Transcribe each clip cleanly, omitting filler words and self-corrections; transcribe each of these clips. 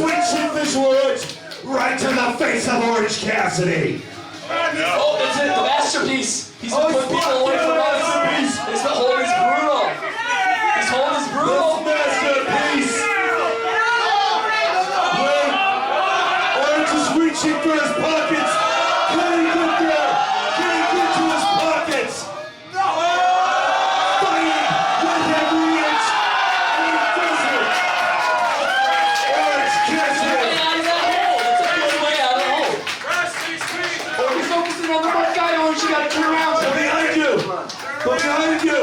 switching visual words right to the face of Orange Cassidy. Oh, that's it, the masterpiece. He's been putting people away from us. His hold is brutal. His hold is brutal. Masterpiece. Orange is reaching for his pockets. Getting good there. Getting into his pockets. Fighting with every inch. And he does it. Orange Cassidy. He's out of that hole. That's a good way out of the hole. Or you're focusing on the one guy, or you gotta turn around. Go behind you. Go behind you.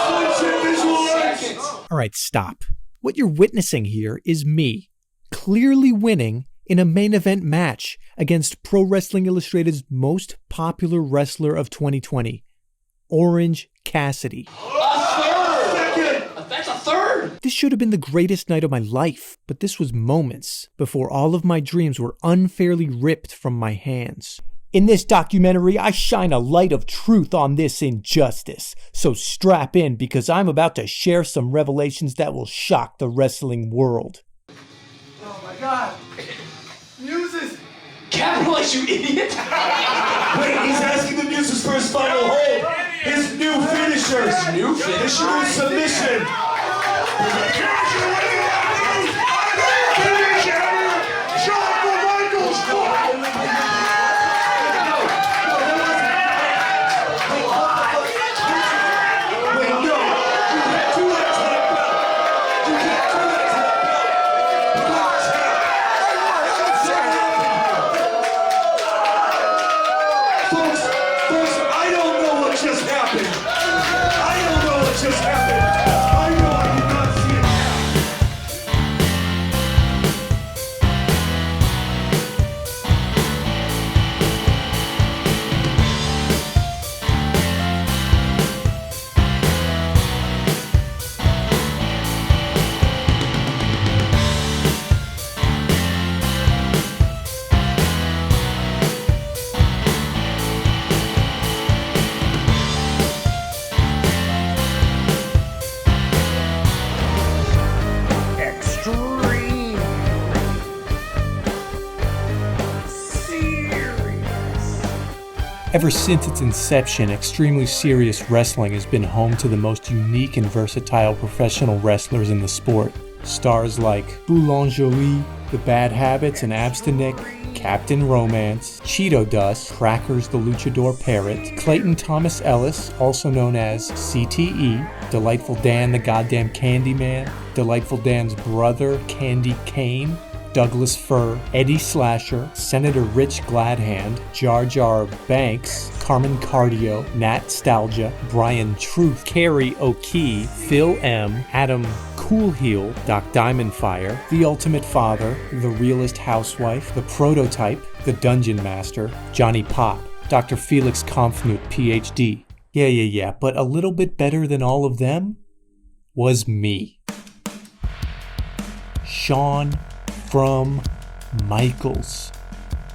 Switching visual words. All right, stop. What you're witnessing here is me clearly winning in a main event match against Pro Wrestling Illustrated's most popular wrestler of 2020, Orange Cassidy. That's a third! This should have been the greatest night of my life, but this was moments before all of my dreams were unfairly ripped from my hands. In this documentary, I shine a light of truth on this injustice, so strap in because I'm about to share some revelations that will shock the wrestling world. Oh my god! Muses! Capitalize, you idiot! Wait, he's asking the Muses for his final hold. His new finisher. His new submission. SHAWN FROM MICHAELS! Wait, no. You can't do that to the belt. You can't do that to the belt. Folks, I don't know what just happened. I don't know what just happened. I know I did not see it. Extreme! Serious! Ever since its inception, Extremely Serious Wrestling has been home to the most unique and versatile professional wrestlers in the sport. Stars like Boulangerie, The Bad Habits and Abstinick, Captain Romance, Cheeto Dust, Crackers the Luchador Parrot, Clayton Thomas Ellis, also known as CTE, Delightful Dan the Goddamn Candyman, Delightful Dan's brother Candy Cane, Douglas Fur, Eddie Slasher, Senator Rich Gladhand, Jar Jar Banks, Carmen Cardio, Nat Stalgia, Brian Truth, Carrie O'Kee, Phil M, Adam Coolheel, Doc Diamondfire, The Ultimate Father, The Realist Housewife, The Prototype, The Dungeon Master, Johnny Pop, Dr. Felix Kampfnut, PhD. Yeah, but a little bit better than all of them was me. Shawn from Michaels,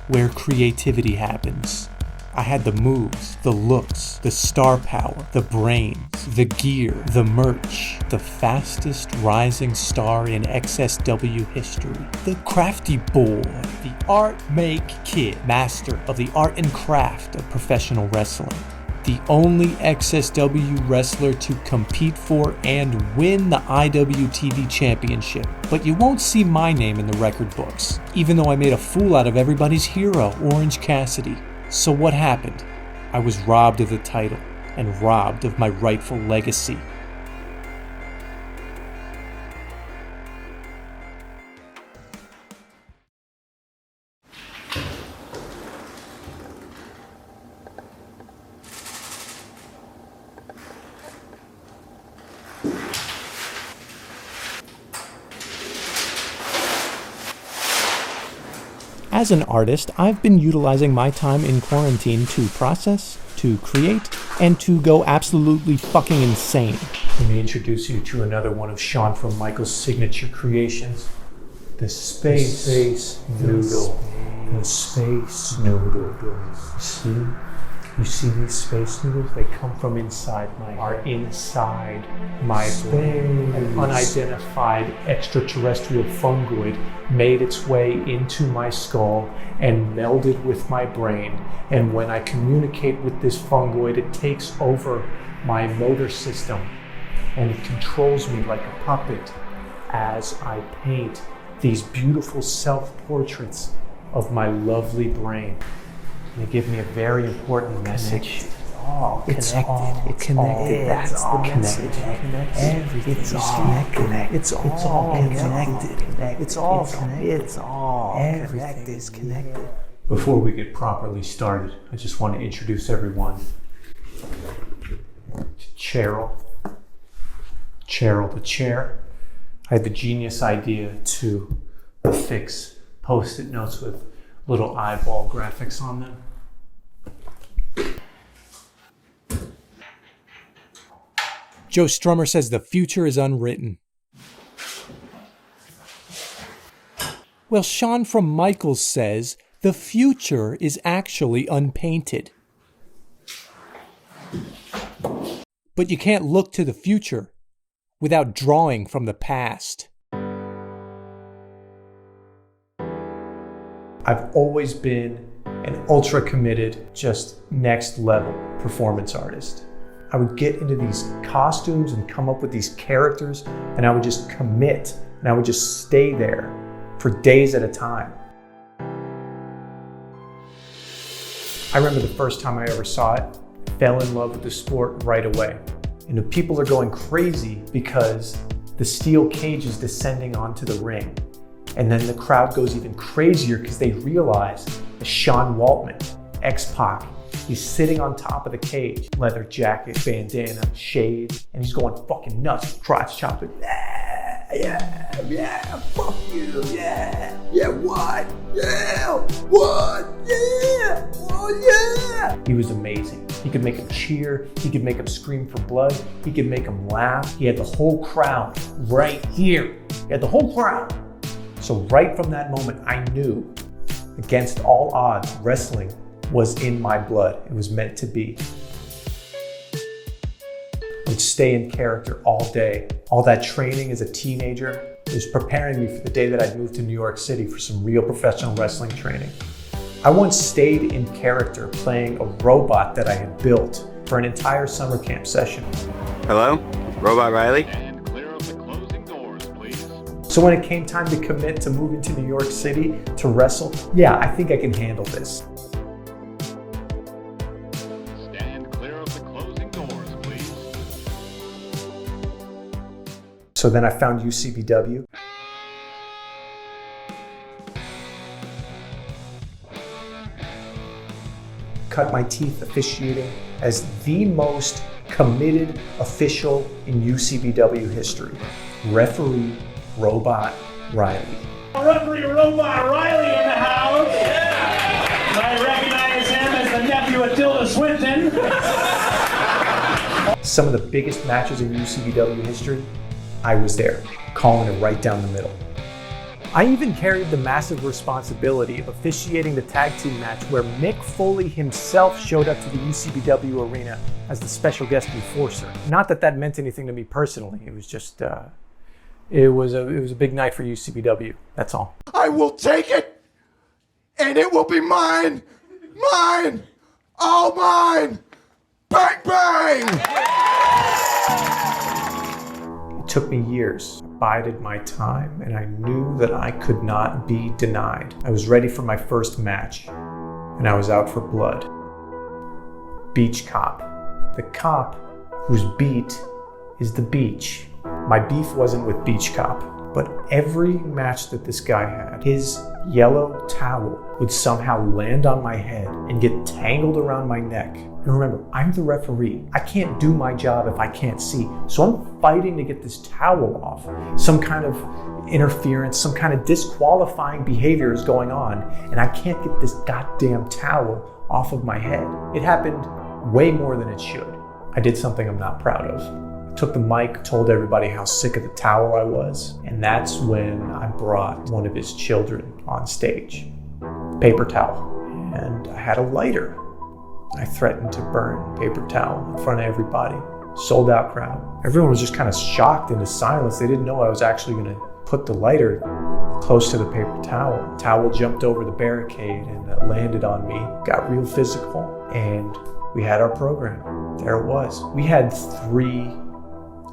where creativity happens. I had the moves, the looks, the star power, the brains, the gear, the merch, the fastest rising star in XSW history, the crafty boy, the art make kid, master of the art and craft of professional wrestling, the only XSW wrestler to compete for and win the IWTV Championship. But you won't see my name in the record books, even though I made a fool out of everybody's hero, Orange Cassidy. So what happened? I was robbed of the title and robbed of my rightful legacy. As an artist, I've been utilizing my time in quarantine to process, to create, and to go absolutely fucking insane. Let me introduce you to another one of Shawn from Michaels' signature creations. The Space Noodle. The Space Noodle. See? You see these space noodles? They come from inside inside my brain. An unidentified extraterrestrial fungoid made its way into my skull and melded with my brain. And when I communicate with this fungoid, it takes over my motor system and it controls me like a puppet as I paint these beautiful self-portraits of my lovely brain. They give me a very important message. It's all connected. That's the message. Everything is connected. It's all connected. It's all connected. It's all everything is connected. Before we get properly started, I just want to introduce everyone to Cheryl. Cheryl the chair. I had the genius idea to affix post-it notes with little eyeball graphics on them. Joe Strummer says the future is unwritten. Well, Shawn from Michaels says the future is actually unpainted. But you can't look to the future without drawing from the past. I've always been an ultra committed, just next level performance artist. I would get into these costumes and come up with these characters, and I would just commit, and I would just stay there for days at a time. I remember the first time I ever saw it, fell in love with the sport right away. And the people are going crazy because the steel cage is descending onto the ring. And then the crowd goes even crazier because they realize that Sean Waltman, X-Pac, he's sitting on top of the cage, leather jacket, bandana, shades, and he's going fucking nuts, crotch chopping. Yeah, fuck you, yeah, what, yeah, oh yeah. He was amazing. He could make them cheer, he could make them scream for blood, he could make them laugh. He had the whole crowd right here. He had the whole crowd. So right from that moment, I knew, against all odds, wrestling was in my blood. It was meant to be. I would stay in character all day. All that training as a teenager was preparing me for the day that I'd move to New York City for some real professional wrestling training. I once stayed in character playing a robot that I had built for an entire summer camp session. Hello? Robot Riley? And clear up the closing doors, please. So when it came time to commit to moving to New York City to wrestle, yeah, I think I can handle this. Stand clear of the closing doors, please. So then I found UCBW. Cut my teeth officiating as the most committed official in UCBW history. Referee Robot Riley. Referee Robot Riley in the house. Yeah. I recognize him as the nephew of Tilda Swinton. Some of the biggest matches in UCBW history, I was there, calling it right down the middle. I even carried the massive responsibility of officiating the tag team match where Mick Foley himself showed up to the UCBW arena as the special guest enforcer. Not that that meant anything to me personally. It was just, it was a big night for UCBW. That's all. I will take it, and it will be mine, all mine. Bang, bang! It took me years. I bided my time, and I knew that I could not be denied. I was ready for my first match, and I was out for blood. Beach cop. The cop whose beat is the beach. My beef wasn't with Beach Cop, but every match that this guy had, his yellow towel would somehow land on my head and get tangled around my neck. And remember, I'm the referee. I can't do my job if I can't see. So I'm fighting to get this towel off. Some kind of interference, some kind of disqualifying behavior is going on, and I can't get this goddamn towel off of my head. It happened way more than it should. I did something I'm not proud of. I took the mic, told everybody how sick of the towel I was, and that's when I brought one of his children on stage. Paper towel. And I had a lighter. I threatened to burn paper towel in front of everybody. Sold out crowd. Everyone was just kind of shocked into silence. They didn't know I was actually going to put the lighter close to the paper towel. Towel jumped over the barricade and landed on me. Got real physical, and we had our program. There it was. We had 3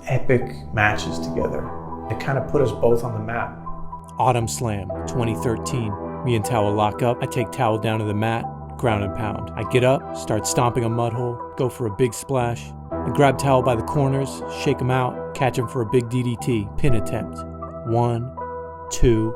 epic matches together. It kind of put us both on the map. Autumn Slam 2013. Me and Towel lock up. I take Towel down to the mat, ground and pound. I get up, start stomping a mud hole, go for a big splash. I grab Towel by the corners, shake him out, catch him for a big DDT. Pin attempt. 1, 2,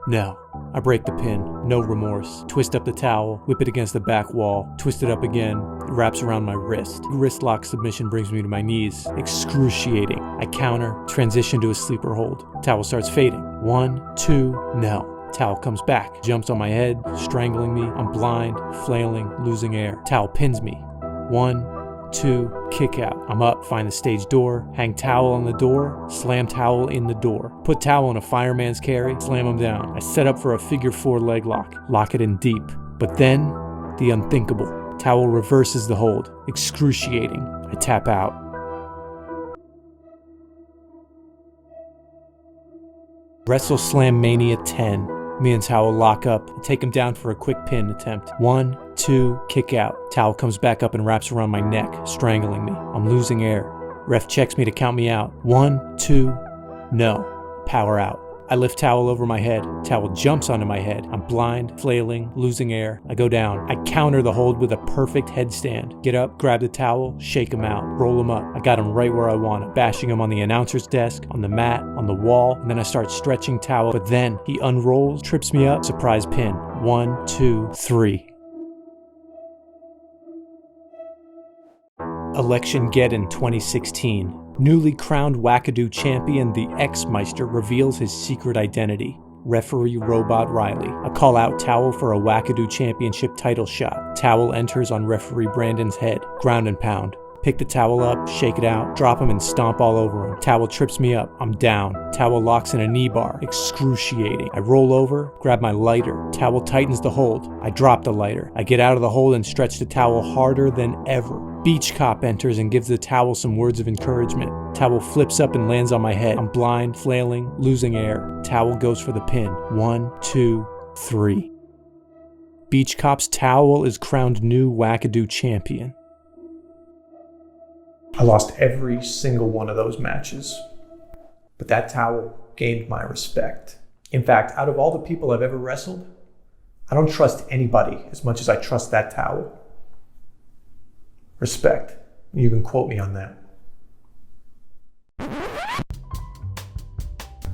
no. I break the pin, no remorse. Twist up the towel, whip it against the back wall, twist it up again, it wraps around my wrist. Wrist lock submission brings me to my knees. Excruciating. I counter, transition to a sleeper hold. Towel starts fading. 1, 2, no. Towel comes back, jumps on my head, strangling me. I'm blind, flailing, losing air. Towel pins me. 1, 2, kick out. I'm up, find the stage door, hang Towel on the door, slam Towel in the door. Put Towel in a fireman's carry, slam him down. I set up for a figure 4 leg lock it in deep. But then, the unthinkable. Towel reverses the hold. Excruciating. I tap out. WrestleSlam Mania 10. Me and Towel lock up and take him down for a quick pin attempt. 1, 2, kick out. Towel comes back up and wraps around my neck, strangling me. I'm losing air. Ref checks me to count me out. 1, 2, no. Power out. I lift Towel over my head. Towel jumps onto my head. I'm blind, flailing, losing air. I go down. I counter the hold with a perfect headstand. Get up, grab the Towel, shake him out, roll him up. I got him right where I want him, bashing him on the announcer's desk, on the mat, on the wall, and then I start stretching Towel, but then he unrolls, trips me up, surprise pin. 1, 2, 3. Election Geddon 2016. Newly crowned Wackadoo champion, the X-Meister reveals his secret identity. Referee Robot Riley. I call out Towel for a Wackadoo championship title shot. Towel enters on referee Brandon's head. Ground and pound. Pick the Towel up, shake it out, drop him and stomp all over him. Towel trips me up. I'm down. Towel locks in a knee bar. Excruciating. I roll over, grab my lighter. Towel tightens the hold. I drop the lighter. I get out of the hold and stretch the Towel harder than ever. Beach Cop enters and gives the Towel some words of encouragement. Towel flips up and lands on my head. I'm blind, flailing, losing air. Towel goes for the pin. 1, 2, 3. Beach Cop's Towel is crowned new Wackadoo champion. I lost every single one of those matches, but that Towel gained my respect. In fact, out of all the people I've ever wrestled, I don't trust anybody as much as I trust that Towel. Respect. You can quote me on that.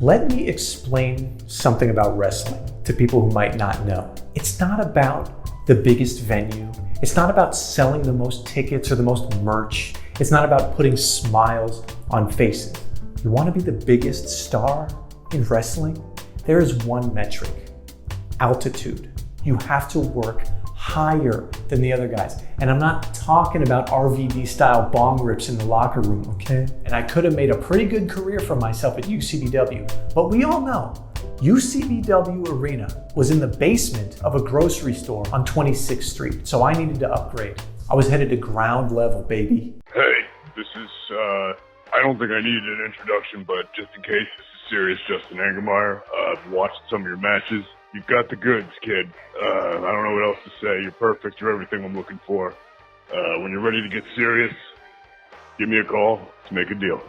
Let me explain something about wrestling to people who might not know. It's not about the biggest venue. It's not about selling the most tickets or the most merch. It's not about putting smiles on faces. You want to be the biggest star in wrestling? There is one metric: altitude. You have to work higher than the other guys. And I'm not talking about RVD style bong rips in the locker room, okay? And I could have made a pretty good career for myself at UCBW, but we all know UCBW Arena was in the basement of a grocery store on 26th Street, so I needed to upgrade. I was headed to ground level, baby. Hey, this is, I don't think I needed an introduction, but just in case, this is Serious Justin Angermeyer. I've watched some of your matches. You've got the goods, kid. I don't know what else to say. You're perfect. You're everything I'm looking for. When you're ready to get serious, give me a call. Let's make a deal.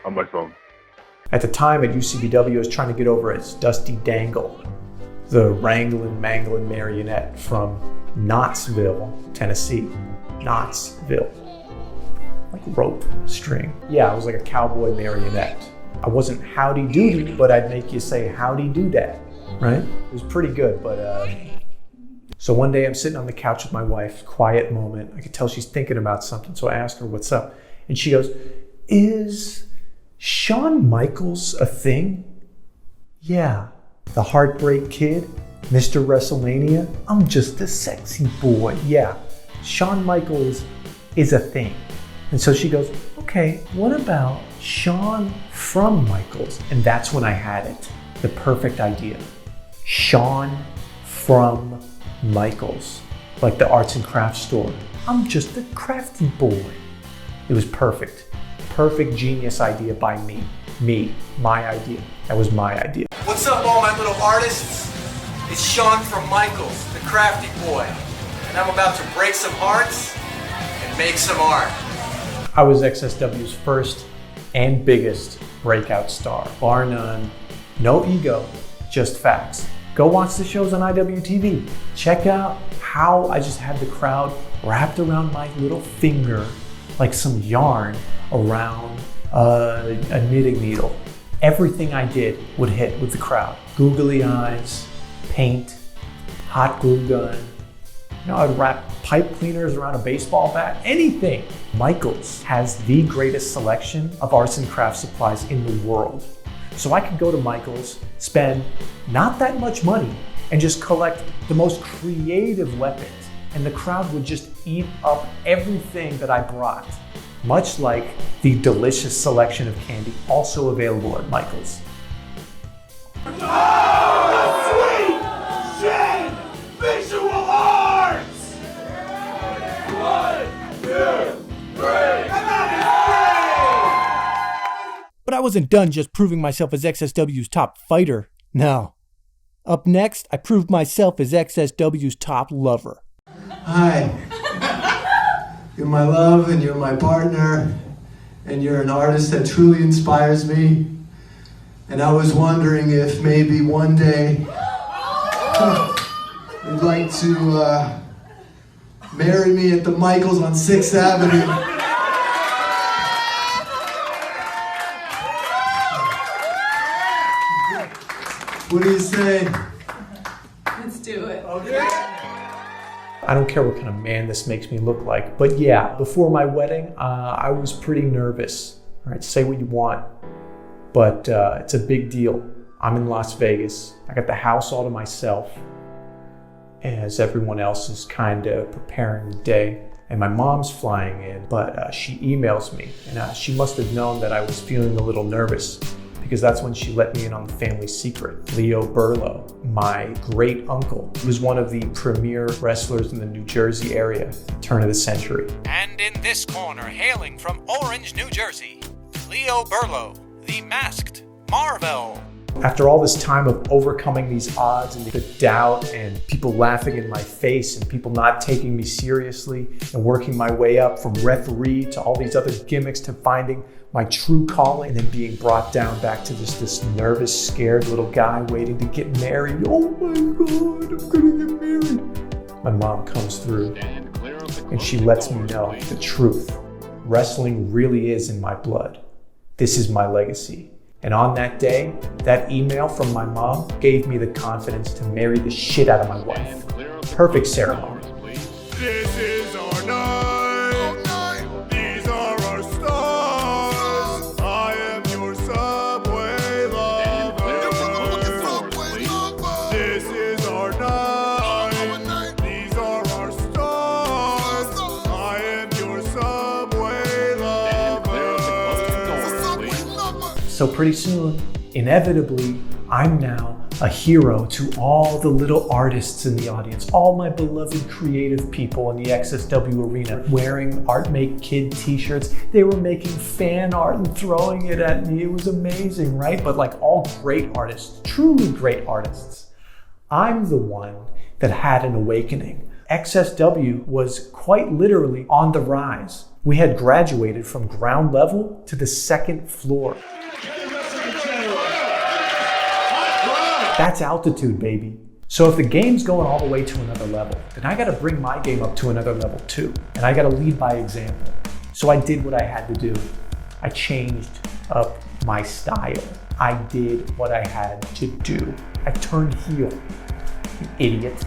On my phone. At the time at UCBW, I was trying to get over as Dusty Dangle, the wrangling, mangling marionette from Knoxville, Tennessee. Knoxville. Like rope, string. Yeah, I was like a cowboy marionette. I wasn't howdy doody, but I'd make you say howdy do that, right? It was pretty good, but so one day I'm sitting on the couch with my wife, quiet moment. I could tell she's thinking about something, so I ask her, what's up? And she goes, is Shawn Michaels a thing? Yeah, the Heartbreak Kid, Mr. WrestleMania. I'm just a sexy boy. Yeah, Shawn Michaels is a thing. And so she goes, okay, what about Shawn from Michaels? And that's when I had it, the perfect idea. Shawn from Michaels. like the arts and crafts store. I'm just a crafty boy. It was perfect. Perfect genius idea by me. My idea. That was my idea. What's up, all my little artists? It's Shawn from Michaels, the crafty boy. And I'm about to break some hearts and make some art. I was XSW's first and biggest breakout star, bar none. No ego, just facts. Go watch the shows on IWTV. Check out how I just had the crowd wrapped around my little finger like some yarn around a knitting needle. Everything I did would hit with the crowd. Googly eyes, paint, hot glue gun. You know, I'd wrap pipe cleaners around a baseball bat, anything. Michaels has the greatest selection of arts and crafts supplies in the world. So I could go to Michaels, spend not that much money, and just collect the most creative weapons. And the crowd would just eat up everything that I brought. Much like the delicious selection of candy also available at Michaels. Visual arts! 1, 2, 3, But I wasn't done just proving myself as XSW's top fighter. No. Up next, I proved myself as XSW's top lover. Hi. You're my love and you're my partner and you're an artist that truly inspires me. And I was wondering if maybe one day you'd like to marry me at the Michaels on 6th Avenue. What do you say? Let's do it. I don't care what kind of man this makes me look like, but yeah, before my wedding, I was pretty nervous. All right, say what you want, but it's a big deal. I'm in Las Vegas. I got the house all to myself, as everyone else is kind of preparing the day. And my mom's flying in, but she emails me, and she must have known that I was feeling a little nervous, because that's when she let me in on the family secret. Leo Burlow, my great uncle, was one of the premier wrestlers in the New Jersey area, turn of the century. And in this corner, hailing from Orange, New Jersey, Leo Burlow, the Masked Marvel. After all this time of overcoming these odds and the doubt and people laughing in my face and people not taking me seriously and working my way up from referee to all these other gimmicks to finding my true calling and then being brought down back to just this nervous, scared little guy waiting to get married. Oh my God, I'm gonna get married. My mom comes through and she lets me know the truth. Wrestling really is in my blood. This is my legacy. And on that day, that email from my mom gave me the confidence to marry the shit out of my wife. Perfect ceremony. This is our night. These are our stars. I am your subway lover. This is our night. These are our stars. I am your subway lover. So pretty soon, inevitably, I'm now a hero to all the little artists in the audience, all my beloved creative people in the XSW arena, wearing Art Make Kid t-shirts. They were making fan art and throwing it at me. It was amazing, right? But like all great artists, truly great artists, I'm the one that had an awakening. XSW was quite literally on the rise. We had graduated from ground level to the second floor. That's altitude, baby. So if the game's going all the way to another level, then I gotta bring my game up to another level too. And I gotta lead by example. So I did what I had to do. I changed up my style. I did what I had to do. I turned heel, you idiot.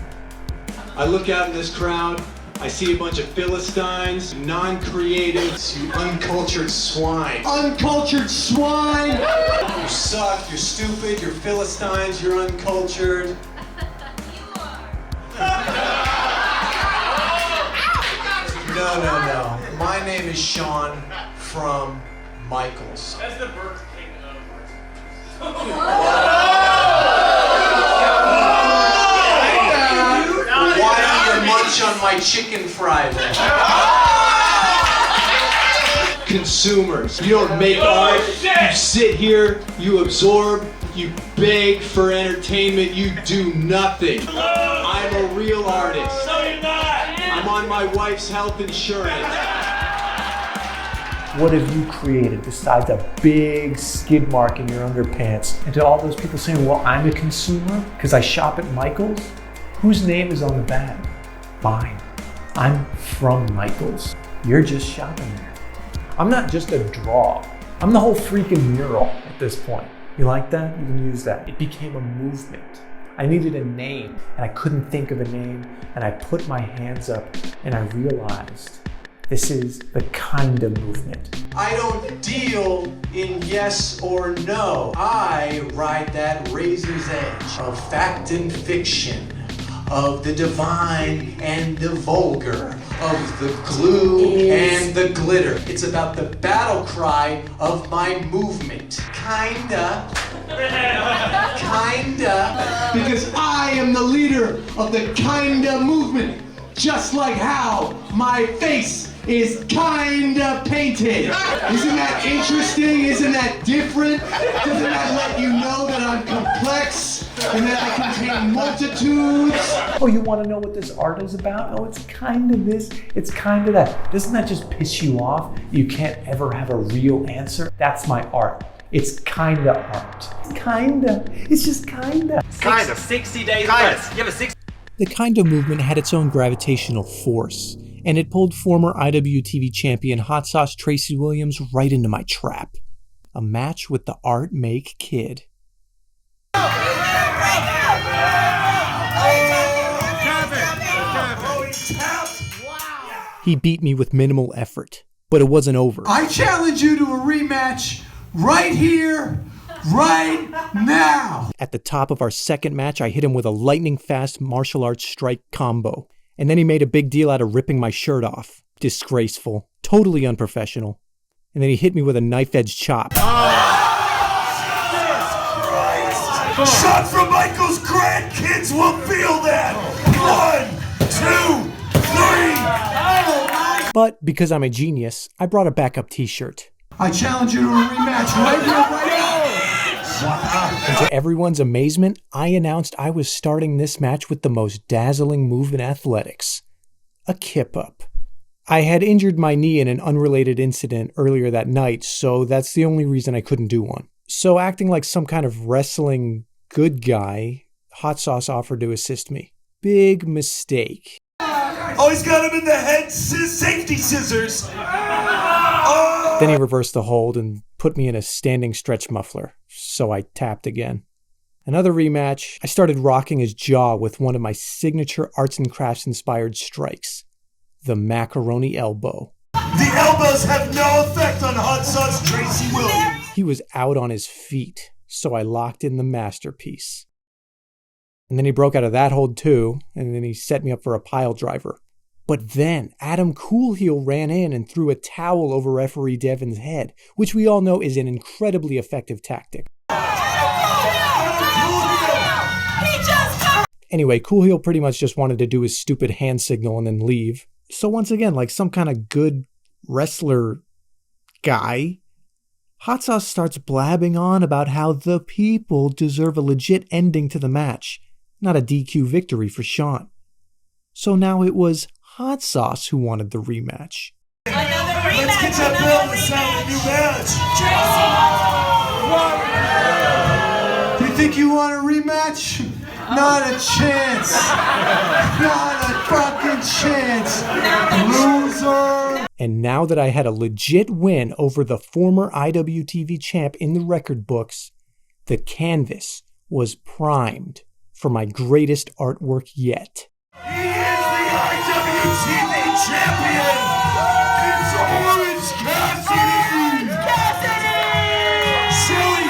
I look out in this crowd, I see a bunch of Philistines, non-creatives, you uncultured swine. Uncultured swine! You suck, you're stupid, you're Philistines, you're uncultured. No. My name is Shawn from Michaels. That's the Burger King of Why do you munch on my my chicken fry then. Consumers, you don't make art, you sit here, you absorb, you beg for entertainment, you do nothing. I'm a real artist. No, you're not. I'm on my wife's health insurance. What have you created besides a big skid mark in your underpants? And to all those people saying, well, I'm a consumer because I shop at Michael's, whose name is on the bag? Mine. I'm from Michael's. You're just shopping there. I'm not just a draw. I'm the whole freaking mural at this point. You like that? You can use that. It became a movement. I needed a name and I couldn't think of a name, and I put my hands up and I realized this is the kind of movement. I don't deal in yes or no. I ride that razor's edge of fact and fiction, of the divine and the vulgar, of the glue and the glitter. It's about the battle cry of my movement. Kinda. Because I am the leader of the kinda movement. Just like how my face is kinda painted. Isn't that interesting? Isn't that different? Doesn't that let you know that I'm complex and that I contain multitudes? Oh, you want to know what this art is about? Oh, it's kind of this, it's kind of that. Doesn't that just piss you off? You can't ever have a real answer? That's my art. It's kinda art. Kinda. It's just kinda. 60 days less. You have a 60. The kinda movement had its own gravitational force, and it pulled former IWTV champion Hot Sauce Tracy Williams right into my trap. A match with the Art Make Kid. He beat me with minimal effort, but it wasn't over. I challenge you to a rematch right here, right now. At the top of our second match, I hit him with a lightning-fast martial arts strike combo, and then he made a big deal out of ripping my shirt off. Disgraceful. Totally unprofessional. And then he hit me with a knife-edge chop. Sean from Michael's grandkids will feel that. 1, 2, 3. But because I'm a genius, I brought a backup t-shirt. I challenge you to a rematch right here, right now. And to everyone's amazement, I announced I was starting this match with the most dazzling move in athletics. A kip-up. I had injured my knee in an unrelated incident earlier that night, so that's the only reason I couldn't do one. So acting like some kind of wrestling good guy, Hot Sauce offered to assist me. Big mistake. Oh, he's got him in the head, safety scissors. Oh. Then he reversed the hold and put me in a standing stretch muffler, so I tapped again. Another rematch, I started rocking his jaw with one of my signature arts and crafts inspired strikes, the macaroni elbow. The elbows have no effect on Hot Sauce Tracy Williams. He was out on his feet, so I locked in the masterpiece. And then he broke out of that hold too, and then he set me up for a pile driver. But then Adam Coolheel ran in and threw a towel over referee Devin's head, which we all know is an incredibly effective tactic. Anyway, Coolheel pretty much just wanted to do his stupid hand signal and then leave. So once again, like some kind of good wrestler guy, Hot Sauce starts blabbing on about how the people deserve a legit ending to the match, not a DQ victory for Sean. So now it was Hot Sauce who wanted the rematch. Let's get that bell to sound a new match. Do you think you want a rematch? Not a chance. Not a fucking chance. Loser. And now that I had a legit win over the former IWTV champ in the record books, the canvas was primed for my greatest artwork yet. He is the IWTV champion! It's Orange Cassidy! Silly!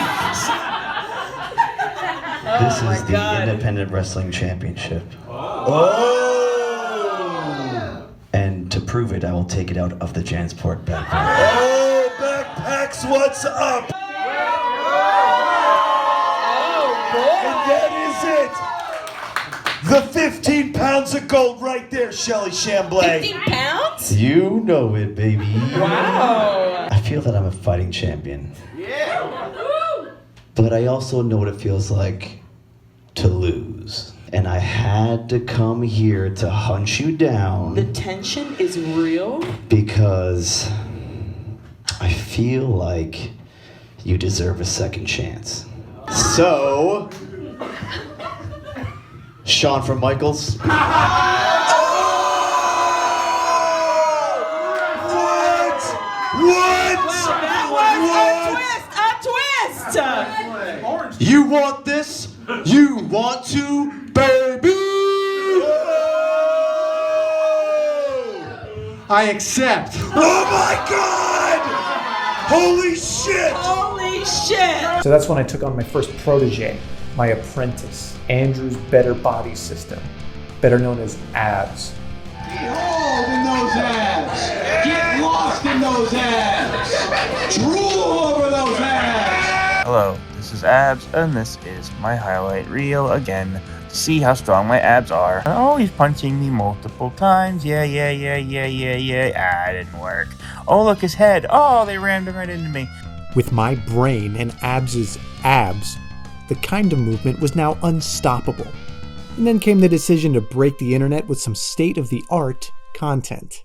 This is the Independent Wrestling Championship. Oh! And to prove it, I will take it out of the Jansport backpack. Oh, backpacks, what's up? And that is it! The 15 pounds of gold right there, Shelly Chamblay. 15 pounds? You know it, baby. Wow. I feel that I'm a fighting champion. Yeah. But I also know what it feels like to lose. And I had to come here to hunt you down. The tension is real. Because I feel like you deserve a second chance. So, Shawn from Michaels. What? Wow, that was a twist! You want this? You want to, baby? I accept. Oh my God! Holy shit! Holy shit! So that's when I took on my first protege, my apprentice, Andrew's Better Body System, better known as ABS. Behold in those abs. Get lost in those abs. Drool over those abs. Hello, this is Abs, and this is my highlight reel again to see how strong my abs are. Oh, he's punching me multiple times. Yeah. Ah, it didn't work. Oh, look, his head. Oh, they rammed him right into me. With my brain and Abs's abs, the kind of movement was now unstoppable. And then came the decision to break the internet with some state-of-the-art content.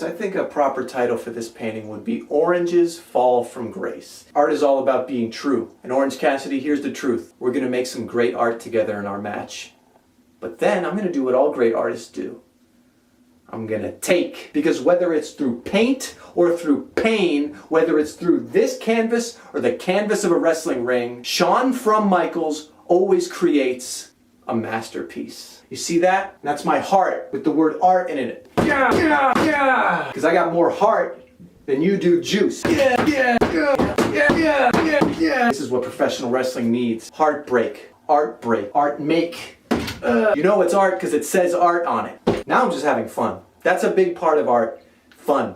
I think a proper title for this painting would be Oranges Fall from Grace. Art is all about being true. And Orange Cassidy, here's the truth. We're going to make some great art together in our match. But then I'm going to do what all great artists do. I'm going to take. Because whether it's through paint or through pain, whether it's through this canvas or the canvas of a wrestling ring, Shawn from Michaels always creates a masterpiece. You see that? That's my heart with the word art in it. Yeah. Because I got more heart than you do juice. Yeah. This is what professional wrestling needs. Heartbreak, art break, art make. You know it's art because it says art on it. Now I'm just having fun. That's a big part of art. Fun.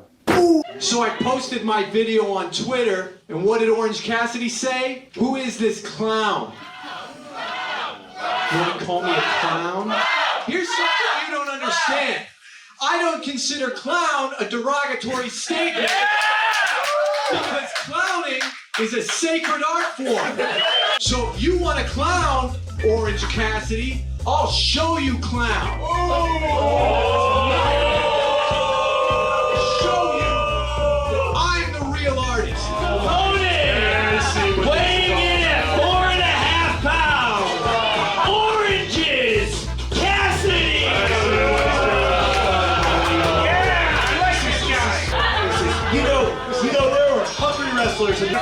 So I posted my video on Twitter, and what did Orange Cassidy say? Who is this clown? You want to call me a clown? Here's something you don't understand. I don't consider clown a derogatory statement because clowning is a sacred art form. So if you want to clown, Orange Cassidy, I'll show you clown. Show you that I'm the real artist. Weighing in at 4.5 pounds. Oranges, Cassidy. You know, there were hungry wrestlers in the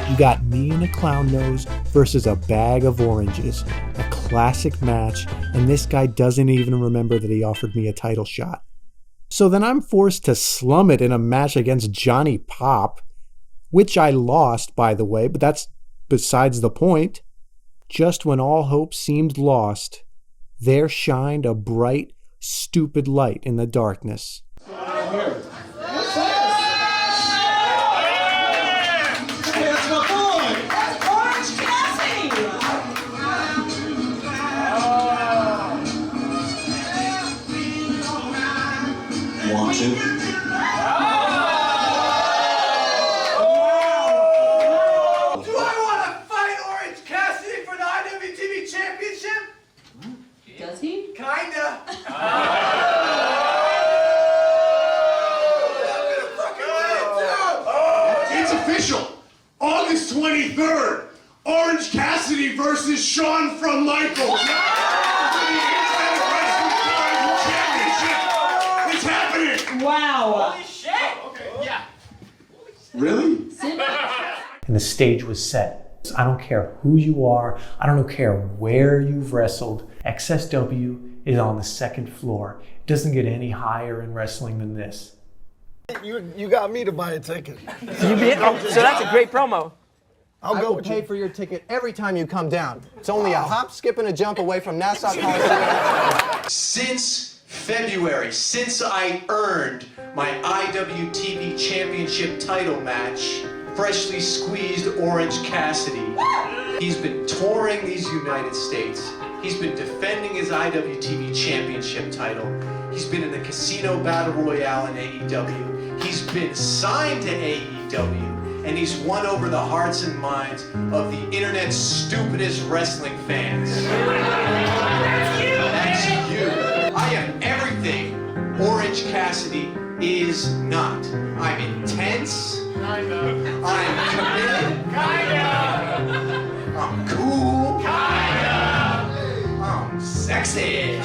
You got me in a clown nose versus a bag of oranges. A classic match, and this guy doesn't even remember that he offered me a title shot. So then I'm forced to slum it in a match against Johnny Pop, which I lost, by the way, but that's besides the point. Just when all hope seemed lost, there shined a bright, stupid light in the darkness. Want to? Do I want to fight Orange Cassidy for the IWTV Championship? Does he? Kinda. It's official. August 23rd. Orange Cassidy versus Shawn from Michaels. It's happening. Wow. Holy shit. Okay. Yeah. Really? And the stage was set. I don't care who you are. I don't care where you've wrestled. XSW is on the second floor. It doesn't get any higher in wrestling than this. You got me to buy a ticket. So that's a great promo. I'll go pay for your ticket every time you come down. It's only a hop, skip, and a jump away from Nassau Coliseum. Since February, since I earned my IWTV Championship title match, freshly squeezed Orange Cassidy, he's been touring these United States. He's been defending his IWTV Championship title. He's been in the Casino Battle Royale in AEW. He's been signed to AEW. And he's won over the hearts and minds of the internet's stupidest wrestling fans. That's you. I am everything Orange Cassidy is not. I'm intense. I'm committed. I'm cool. I'm sexy.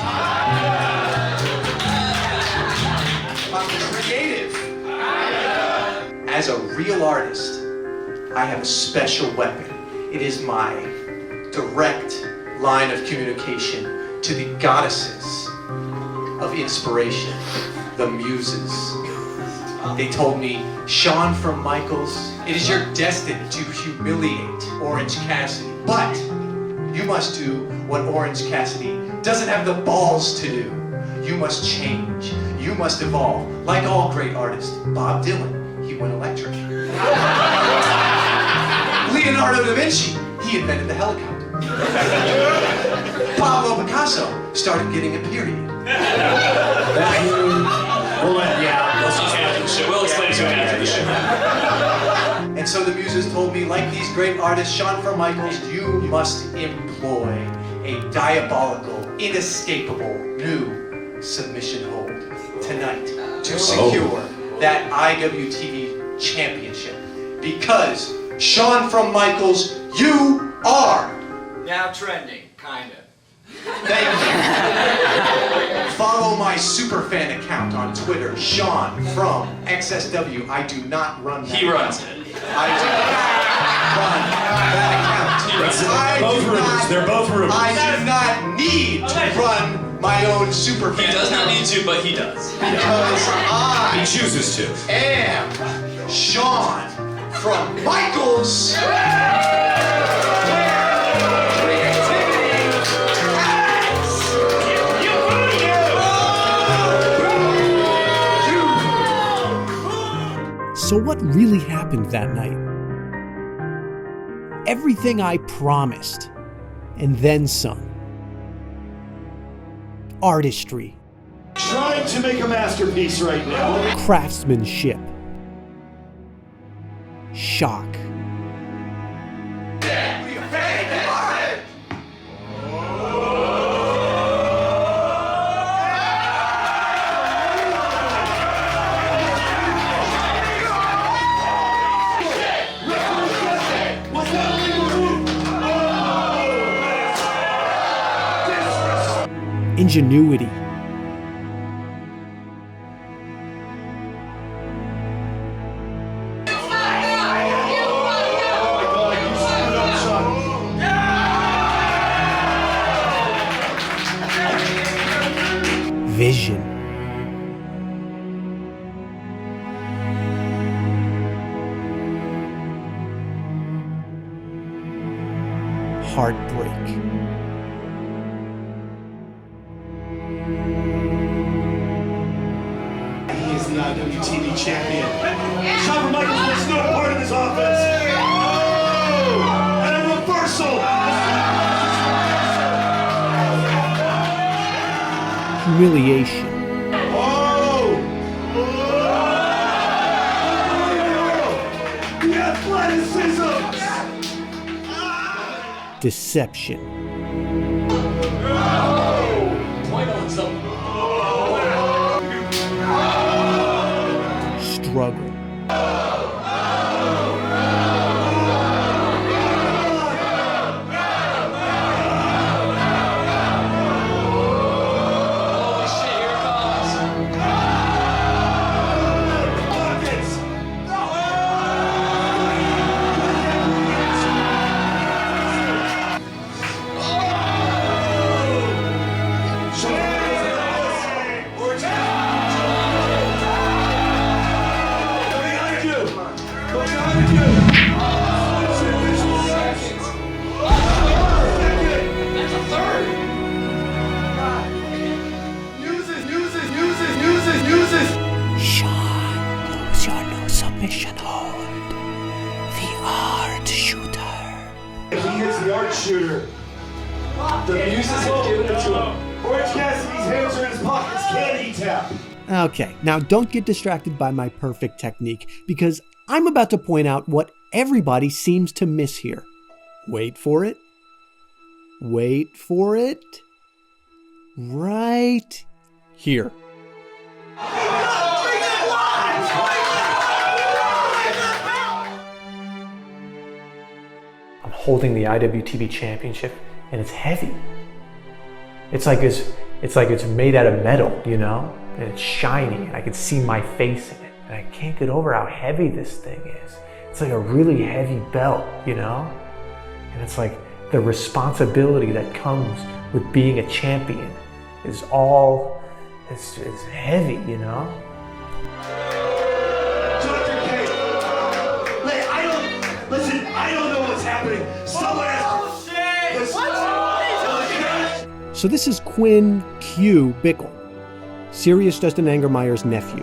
I'm creative. As a real artist, I have a special weapon. It is my direct line of communication to the goddesses of inspiration, the muses. They told me, Shawn from Michaels, it is your destiny to humiliate Orange Cassidy. But you must do what Orange Cassidy doesn't have the balls to do. You must change. You must evolve. Like all great artists, Bob Dylan, he went electric. Leonardo da Vinci, he invented the helicopter. Pablo Picasso started getting a period. We'll explain to you after the show. And so the muses told me, like these great artists, Shawn from Michaels, you must employ a diabolical, inescapable new submission hold tonight to secure that IWTV championship. Because, Shawn from Michaels, you are now trending, kind of. Thank you. Follow my superfan account on Twitter, Shawn from XSW. I do not run that He runs account. it. I do not run that account. They're both rumors. I do not need to run my own superfan He does not account. need to, but he does. Because I He chooses to. am Shawn from Michaels. So what really happened that night? Everything I promised, and then some. Artistry. Trying to make a masterpiece right now. Craftsmanship. Shock. Ingenuity. Vision. Heartbreak. He is the IWTV champion. Shawn Michaels was no part of this offense. And a reversal. Humiliation. The athleticism. Deception. Struggle. shooter. If he hits the art shooter, The muses have given it to him. Orange Cassidy's hands are in his pockets. Can he tap? Okay, now don't get distracted by my perfect technique, because I'm about to point out what everybody seems to miss here. Wait for it. Wait for it. Right here. I'm holding the IWTV Championship, and it's heavy. It's like it's made out of metal, you know? And it's shiny, and I can see my face in it. And I can't get over how heavy this thing is. It's like a really heavy belt, you know? And it's like the responsibility that comes with being a champion is all, it's heavy, you know? Dr. K, I don't know what's happening. Someone has... So this is Quinn Q. Bickle, Sirius Dustin Angermeyer's nephew,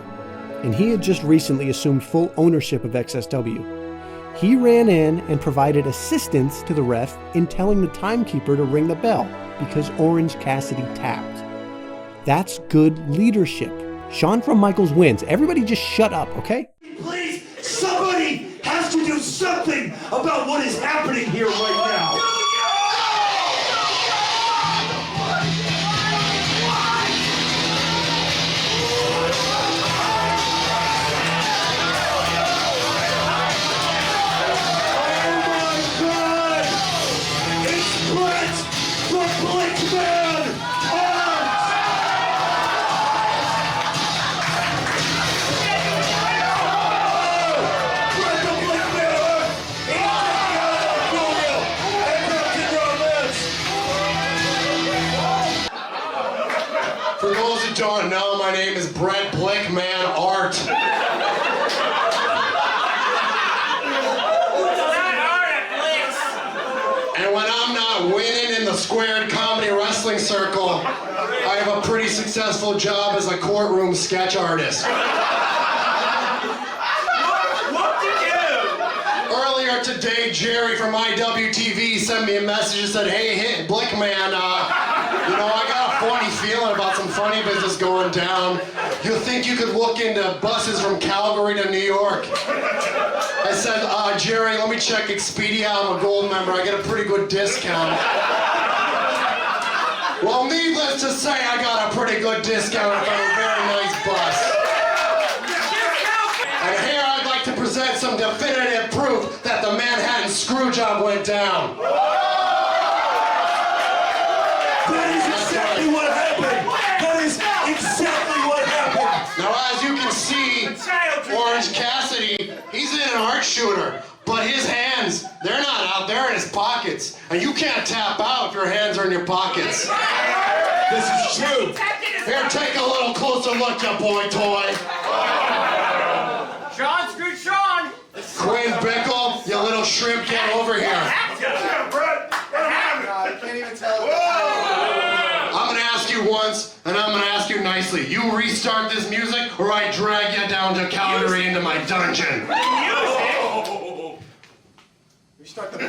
and he had just recently assumed full ownership of XSW. He ran in and provided assistance to the ref in telling the timekeeper to ring the bell because Orange Cassidy tapped. That's good leadership. Shawn from Michaels wins. Everybody just shut up, okay? Please, somebody has to do something about what is happening here right now. For those who don't know, my name is Brett Blickman Art. And when I'm not winning in the squared comedy wrestling circle, I have a pretty successful job as a courtroom sketch artist. Earlier today, Jerry from IWTV sent me a message and said, hey, Blickman, you know, I got a funny feeling about some funny business going down. You think you could look into buses from Calgary to New York? I said, Jerry, let me check Expedia. I'm a gold member. I get a pretty good discount. Well, needless to say, I got a pretty good discount on a very nice bus. And here I'd like to present some definitive proof that the Manhattan screwjob went down. That is exactly what happened. That is exactly what happened. Now, as you can see, Orange Cassidy, he's in an art shooter, but his hands, they're not out, they're in his pockets. And you can't tap out if your hands are in your pockets. This is true. Here, take a little closer look, you boy toy. Sean, screw Sean! Quinn Bickle, you little shrimp, get over here. I can't even tell. I'm gonna ask you once, and I'm gonna ask you nicely. You restart this music, or I drag you down to Calgary into my dungeon. Restart the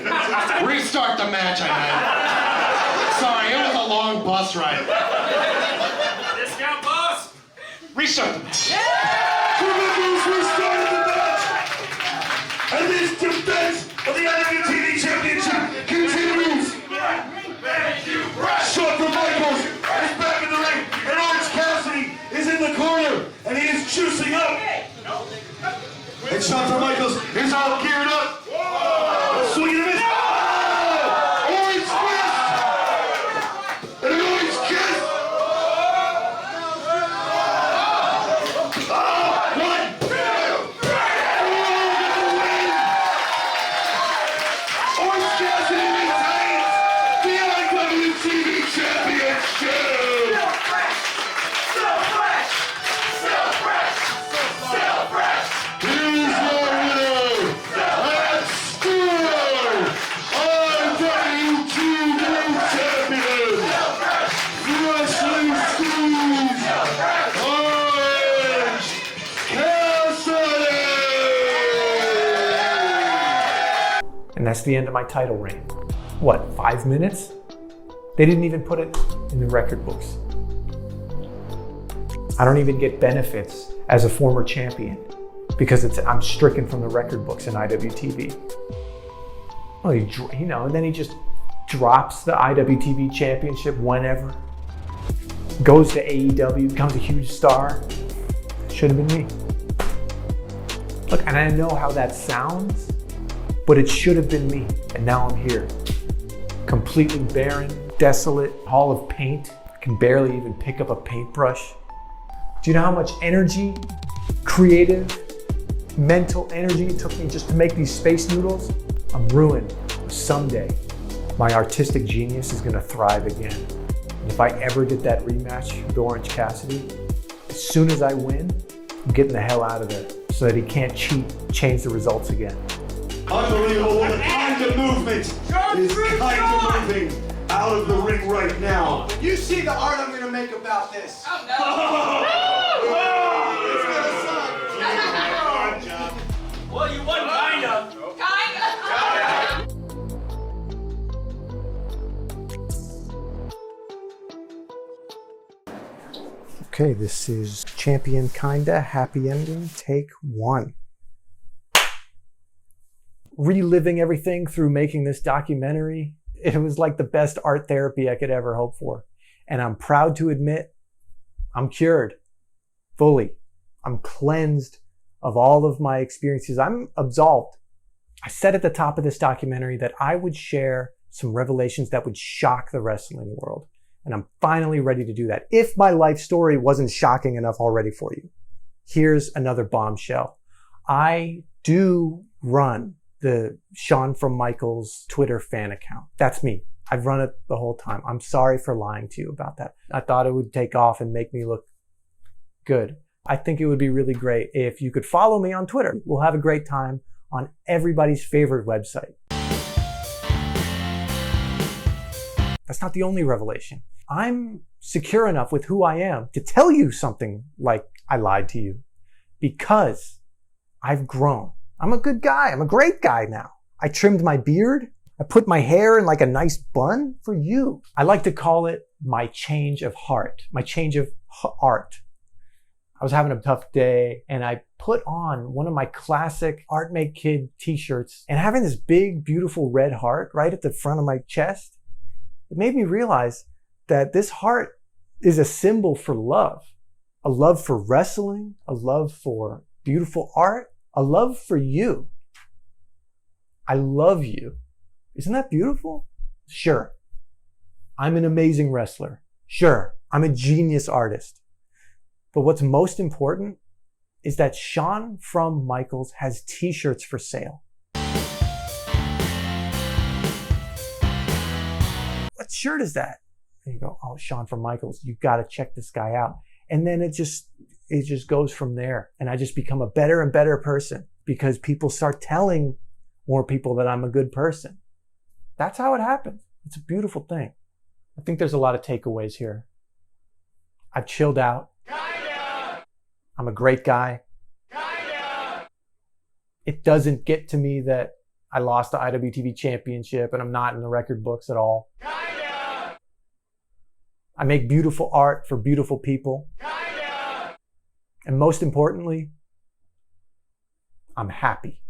match, I meant. Sorry, it was a long bus ride. Discount boss! Restart the match. Triple restarted the match. And this defense of the IWTV Championship continues. Shawn from Michaels is back in the ring, and Orange Cassidy is in the corner, and he is juicing up. And Shawn from Michaels is all geared up. Swing and a miss. Oh! Orange fist! And an orange kiss! Oh, 1, 2, 3! Orange Cassidy retains the IWTV Championship! Here's your winner, and still IWTV champion, Wrestling Schools, Orange Cassidy! And that's the end of my title reign. What, 5 minutes? They didn't even put it in the record books. I don't even get benefits as a former champion because I'm stricken from the record books in IWTV. Well, and then he just drops the IWTV championship whenever, goes to AEW, becomes a huge star. Should have been me. Look, and I know how that sounds, but it should have been me. And now I'm here, completely barren, desolate, hall of paint. I can barely even pick up a paintbrush. Do you know how much energy, creative, mental energy it took me just to make these space noodles? I'm ruined. Someday, my artistic genius is gonna thrive again. And if I ever get that rematch with Orange Cassidy, as soon as I win, I'm getting the hell out of there so that he can't change the results again. Unbelievable, what a kind of movement is kind of moving out of the ring right now. When you see the art I'm gonna make about this. Oh, no. Well, you won kind of. Okay, this is Champion Kinda Happy Ending, take 1. Reliving everything through making this documentary, it was like the best art therapy I could ever hope for. And I'm proud to admit, I'm cured, fully. I'm cleansed of all of my experiences. I'm absolved. I said at the top of this documentary that I would share some revelations that would shock the wrestling world. And I'm finally ready to do that. If my life story wasn't shocking enough already for you, here's another bombshell. I do run the SHAWN FROM MICHAELS Twitter fan account. That's me. I've run it the whole time. I'm sorry for lying to you about that. I thought it would take off and make me look good. I think it would be really great if you could follow me on Twitter. We'll have a great time on everybody's favorite website. That's not the only revelation. I'm secure enough with who I am to tell you something like I lied to you because I've grown. I'm a good guy. I'm a great guy now. I trimmed my beard. I put my hair in like a nice bun for you. I like to call it my change of heart, my change of art. I was having a tough day and I put on one of my classic Art Make Kid t-shirts and having this big, beautiful red heart right at the front of my chest, it made me realize that this heart is a symbol for love. A love for wrestling, a love for beautiful art, a love for you. I love you. Isn't that beautiful? Sure. I'm an amazing wrestler. Sure. I'm a genius artist. But what's most important is that SHAWN FROM MICHAELS has t-shirts for sale. What shirt is that? And you go, oh, SHAWN FROM MICHAELS, you got to check this guy out. And then it just goes from there. And I just become a better and better person because people start telling more people that I'm a good person. That's how it happens. It's a beautiful thing. I think there's a lot of takeaways here. I've chilled out. I'm a great guy. It doesn't get to me that I lost the IWTV championship and I'm not in the record books at all. I make beautiful art for beautiful people. And most importantly, I'm happy.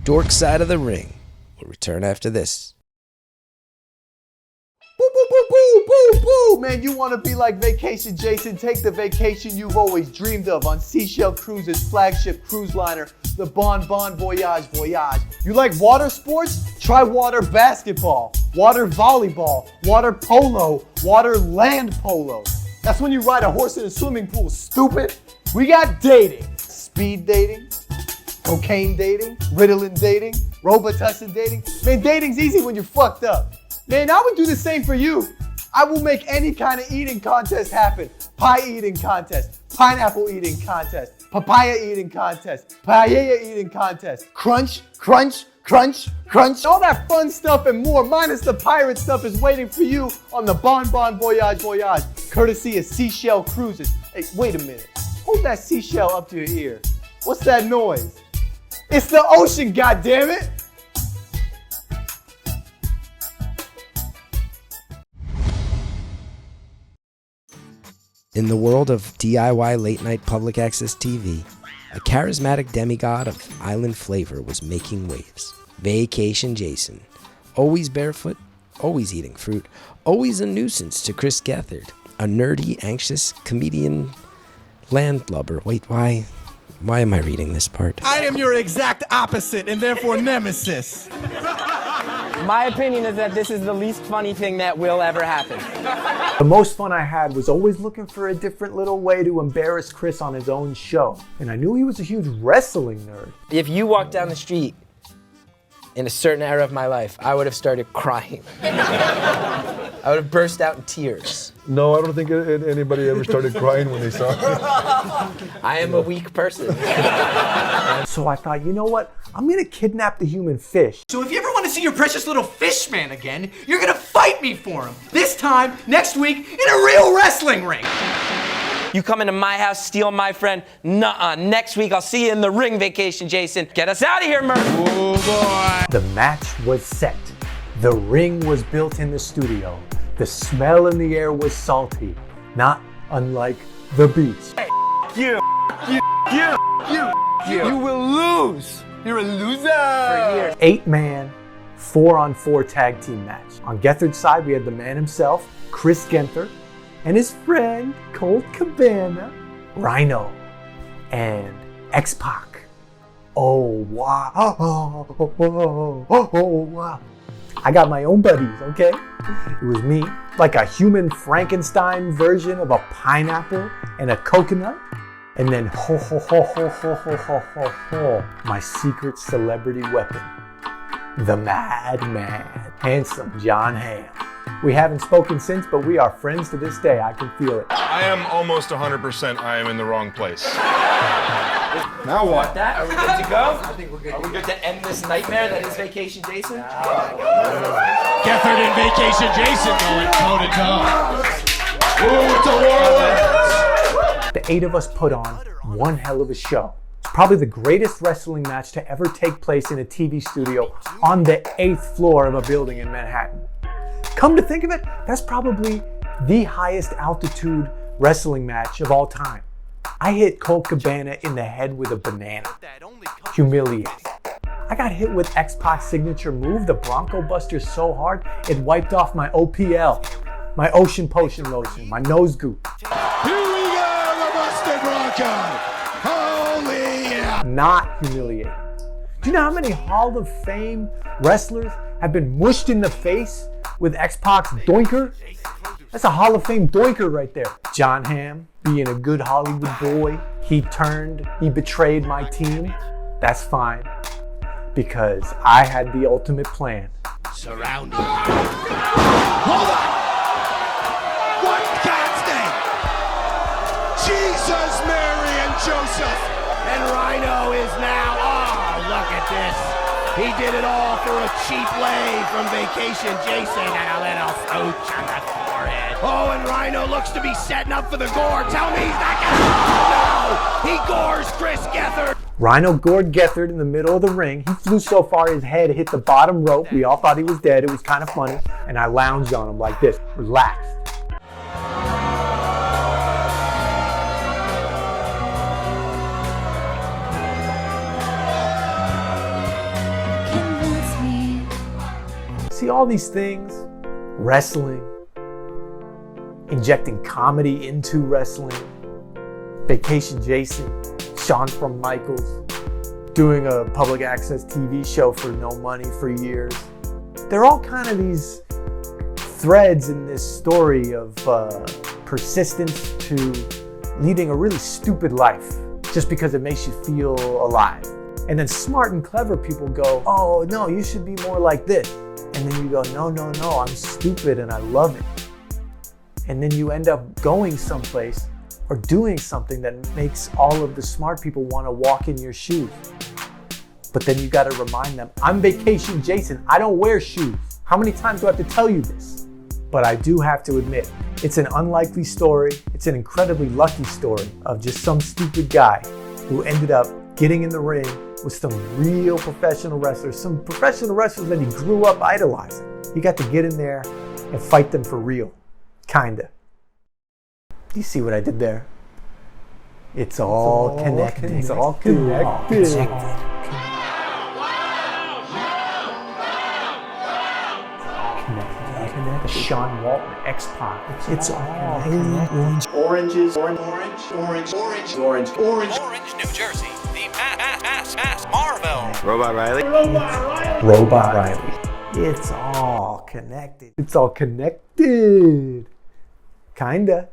Dork Side of the Ring will return after this. Boo, boo, boo, boo, boo, boo! Man, you want to be like Vacation Jason? Take the vacation you've always dreamed of on Seashell Cruises' flagship cruise liner, the Bon Bon Voyage Voyage. You like water sports? Try water basketball, water volleyball, water polo, water land polo. That's when you ride a horse in a swimming pool, stupid. We got dating, speed dating, cocaine dating, Ritalin dating, Robitussin dating. Man, dating's easy when you're fucked up. Man, I would do the same for you. I will make any kind of eating contest happen. Pie eating contest, pineapple eating contest, papaya eating contest, paella eating contest, crunch, crunch, crunch, crunch. All that fun stuff and more, minus the pirate stuff, is waiting for you on the Bon Bon Voyage Voyage, courtesy of Seashell Cruises. Hey, wait a minute. Hold that seashell up to your ear. What's that noise? It's the ocean, goddammit! In the world of DIY late-night public access TV, a charismatic demigod of island flavor was making waves. Vacation Jason. Always barefoot, always eating fruit, always a nuisance to Chris Gethard. A nerdy, anxious comedian landlubber. Wait, why am I reading this part? I am your exact opposite and therefore nemesis. My opinion is that this is the least funny thing that will ever happen. The most fun I had was always looking for a different little way to embarrass Chris on his own show. And I knew he was a huge wrestling nerd. If you walked down the street in a certain era of my life, I would have started crying. I would have burst out in tears. No, I don't think anybody ever started crying when they saw me. I am a weak person. So I thought, you know what? I'm gonna kidnap the human fish. So if you ever want to see your precious little fish man again, you're gonna fight me for him. This time, next week, in a real wrestling ring. You come into my house, steal my friend. Nuh-uh. Next week, I'll see you in the ring, Vacation Jason. Get us out of here, Murph. Oh, boy. The match was set. The ring was built in the studio. The smell in the air was salty, not unlike the beach. You will lose. You're a loser. For years. 8-man, 4-on-4 tag team match. On Gethard's side, we had the man himself, Chris Gethard, and his friend, Colt Cabana, Rhino, and X-Pac. Oh, wow. Oh, wow. I got my own buddies, okay? It was me, like a human Frankenstein version of a pineapple and a coconut. And then my secret celebrity weapon, the Madman, handsome John Hamm. We haven't spoken since, but we are friends to this day. I can feel it. I am almost 100% I am in the wrong place. Now what? Are we good to go? I think we're good. Are we good to end this nightmare that is Vacation Jason? Gethard and Vacation Jason going toe to toe. Ooh, it's a whirlwind. The 8 of us put on one hell of a show. It's probably the greatest wrestling match to ever take place in a TV studio on the 8th floor of a building in Manhattan. Come to think of it, that's probably the highest altitude wrestling match of all time. I hit Colt Cabana in the head with a banana. Humiliating. I got hit with X-Pac's signature move, the Bronco Buster, so hard it wiped off my OPL, my Ocean Potion lotion, my nose goop. Here we go, the Buster Bronco. Holy yeah. Not humiliating. Do you know how many Hall of Fame wrestlers have been mushed in the face with X-Pac's doinker? That's a Hall of Fame doinker right there. John Hamm, being a good Hollywood boy, he betrayed my team. That's fine, because I had the ultimate plan. Surrounded. Hold on! What God's name? Jesus, Mary, and Joseph. And Rhino is now, look at this. He did it all for a cheap lay from Vacation Jason and a little smooch on the forehead. Oh, and Rhino looks to be setting up for the gore. Tell me he's not gonna... No! He gores Chris Gethard. Rhino gored Gethard in the middle of the ring. He flew so far his head hit the bottom rope. We all thought he was dead. It was kind of funny. And I lounged on him like this, relaxed. See all these things, wrestling, injecting comedy into wrestling, Vacation Jason, SHAWN from Michaels, doing a public access TV show for no money for years. They're all kind of these threads in this story of persistence to leading a really stupid life just because it makes you feel alive. And then smart and clever people go, oh no, you should be more like this. And then you go, no, I'm stupid and I love it. And then you end up going someplace or doing something that makes all of the smart people want to walk in your shoes. But then you got to remind them, I'm Vacation Jason. I don't wear shoes. How many times do I have to tell you this? But I do have to admit, it's an unlikely story. It's an incredibly lucky story of just some stupid guy who ended up getting in the ring with some real professional wrestlers, some professional wrestlers that he grew up idolizing. He got to get in there and fight them for real. Kinda. You see what I did there? It's all connected. It's all connected. Sean Walton, X-Pac. It's all connected. Oranges. Orange, New Jersey. The Mass Marvel. Robot Riley. Robot Riley. It's all connected. It's all connected. Kinda.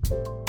you